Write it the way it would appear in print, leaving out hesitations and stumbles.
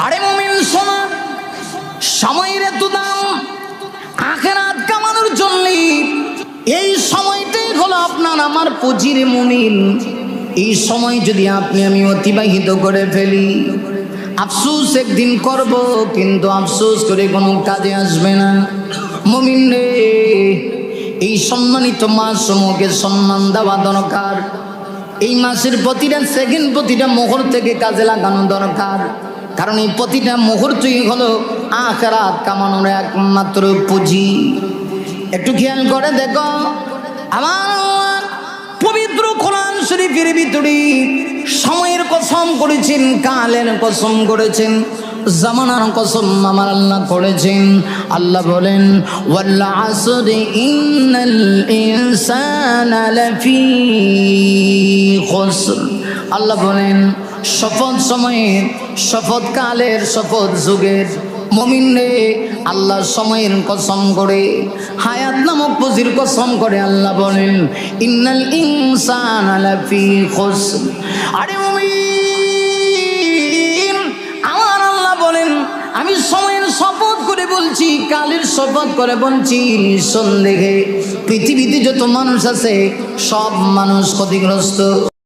আরে মুমিন শোনো, সময়ের এত দাম, আখিরাত কামানোর জন্য এই সময়টাই হলো আপনার আমার পুঁজির। মুমিন, এই সময় যদি আপনি আমি অতিবাহিত করে ফেলি, আফসোস একদিন করব, কিন্তু আফসোস করে কোনো কাজে আসবে না। মুমিন রে, এই সম্মানিত মাস সমূহকে সম্মান দেওয়া দরকার। এই মাসের প্রতিটা সেকেন্ড, প্রতিটা মুহূর্তকে কাজে লাগানো দরকার, কারণ এই প্রতিটা মুহূর্তই হলো আখিরাত কামানোর একমাত্র পুঁজি। একটু খেয়াল করে দেখো, আমার পবিত্র কোরআন শরীফের ভিতরে সময়ের কসম করেছেন, কালের কসম করেছেন, জামানার কসম আমার আল্লাহ করেছেন। আল্লাহ বলেন, ওয়াল আসরি ইন্নাল ইনসানা লাফি খুসর। আল্লাহ বলেন, শপথ সময়ের, শপথ কালের, শপথ যুগের। মুমিন রে, আল্লাহ সময়ের কসম করে, হায়াত নামক পুঁজির কসম করে আল্লাহ বলেন, ইন্নাল ইনসানা লাফি খুসর। আরে মুমিন, আমার আল্লাহ বলেন, আমি সময়ের শপথ করে বলছি, কালের শপথ করে বলছি, নিঃসন্দেহে পৃথিবীতে যত মানুষ আছে সব মানুষ ক্ষতিগ্রস্ত।